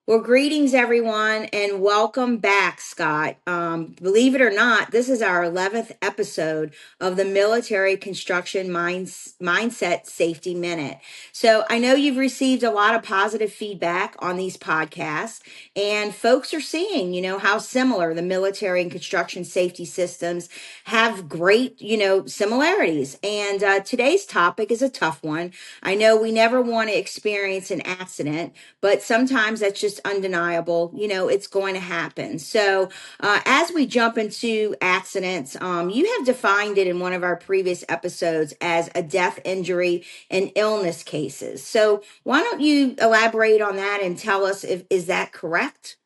Well, greetings, everyone, and welcome back, Scott. Believe it or not, this is our 11th episode of the Military Construction Mindset Safety Minute. So I know you've received a lot of positive feedback on these podcasts, and folks are seeing, how similar the military and construction safety systems have great, similarities. And today's topic is a tough one. I know we never want to experience an accident, but sometimes that's just undeniable. It's going to happen. So, as we jump into accidents, you have defined it in one of our previous episodes as a death, injury, and illness cases. So, why don't you elaborate on that and tell us if is that correct?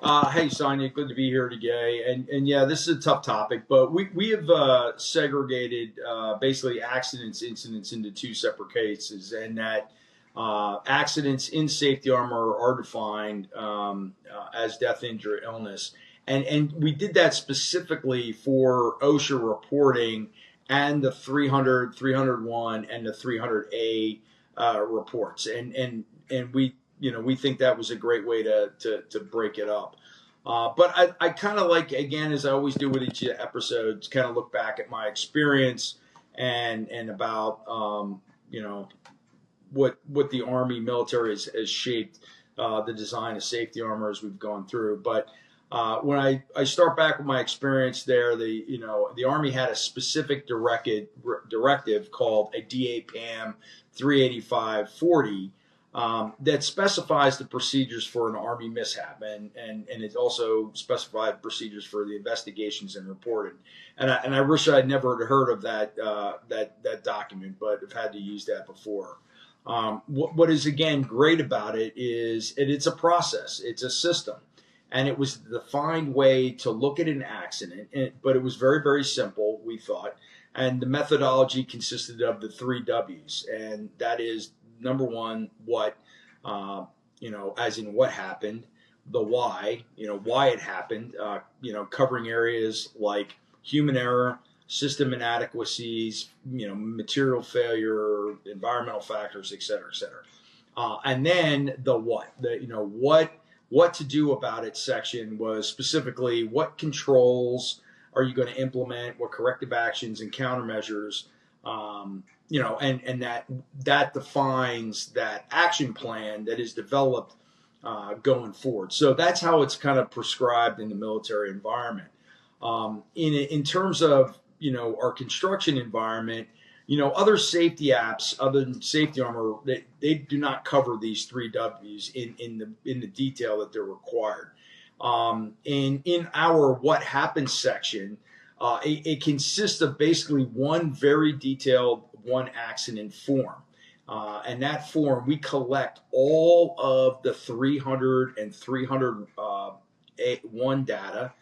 Hey, Sonya, good to be here today. And yeah, this is a tough topic, but we have segregated basically accidents, incidents into two separate cases, and that accidents in safety armor are defined as death, injury, illness. And we did that specifically for OSHA reporting and the 300, 301, and the 300A reports. And we think that was a great way to break it up. But I kind of like, again, as I always do with each episode, kind of look back at my experience and about what the Army military has shaped the design of safety armor as we've gone through. But when I start back with my experience there, the Army had a specific directive called a DAPAM 38540 that specifies the procedures for an Army mishap, and it also specified procedures for the investigations and reporting. And I wish I'd never heard of that document, but I've had to use that before. What is again great about it is it's a process, it's a system, and it was the defined way to look at an accident. But it was very, very simple, we thought, and the methodology consisted of the three W's, and that is number one, what, as in what happened, the why, why it happened, covering areas like human error, system inadequacies, material failure, environmental factors, et cetera, et cetera. And then the what, what to do about it section was specifically what controls are you going to implement, what corrective actions and countermeasures, and that defines that action plan that is developed going forward. So that's how it's kind of prescribed in the military environment. In terms of our construction environment, other safety apps other than safety armor, they do not cover these three W's in the detail that they're required. In our what happened section, it consists of basically one very detailed one accident form. And that form, we collect all of the 300 and 301 data,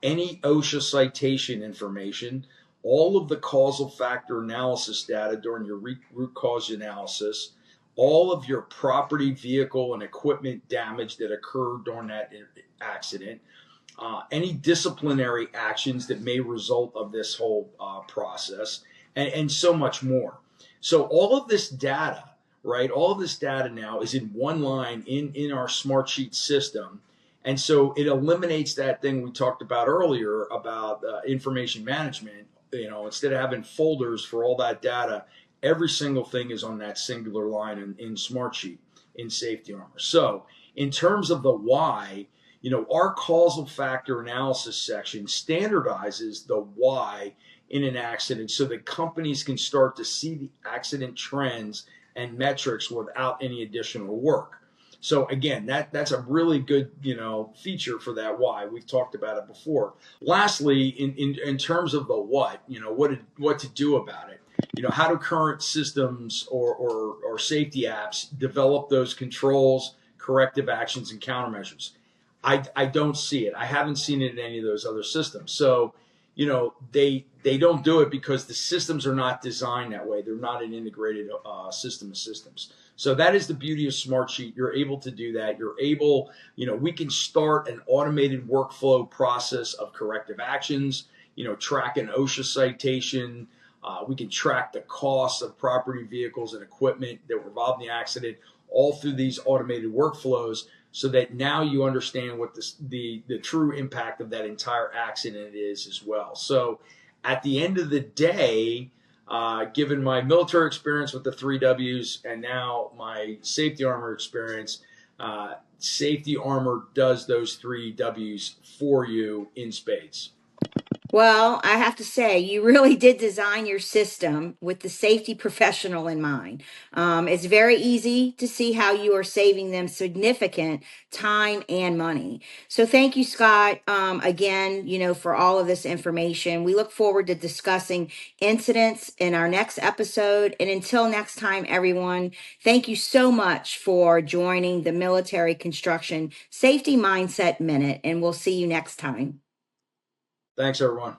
any OSHA citation information, all of the causal factor analysis data during your root cause analysis, all of your property, vehicle, and equipment damage that occurred during that accident, any disciplinary actions that may result of this whole process, and so much more. So all of this data, right? All of this data now is in one line in our Smartsheet system. And so it eliminates that thing we talked about earlier about information management. Instead of having folders for all that data, every single thing is on that singular line in Smartsheet in Safety Armor. So in terms of the why, our causal factor analysis section standardizes the why in an accident so that companies can start to see the accident trends and metrics without any additional work. So again, that's a really good, feature for that why. We've talked about it before. Lastly, in terms of the what, what to do about it. How do current systems or safety apps develop those controls, corrective actions, and countermeasures? I don't see it. I haven't seen it in any of those other systems. So, they don't do it because the systems are not designed that way. They're not an integrated system of systems. So that is the beauty of Smartsheet. You're able to do that. You're able, we can start an automated workflow process of corrective actions, track an OSHA citation. We can track the costs of property, vehicles, and equipment that were involved in the accident. all through these automated workflows, so that now you understand what the true impact of that entire accident is as well. So at the end of the day, given my military experience with the 3Ws and now my safety armor experience, safety armor does those 3Ws for you in spades. Well, I have to say, you really did design your system with the safety professional in mind. It's very easy to see how you are saving them significant time and money. So thank you, Scott, again, for all of this information. We look forward to discussing incidents in our next episode. And until next time, everyone, thank you so much for joining the Military Construction Safety Mindset Minute, and we'll see you next time. Thanks, everyone.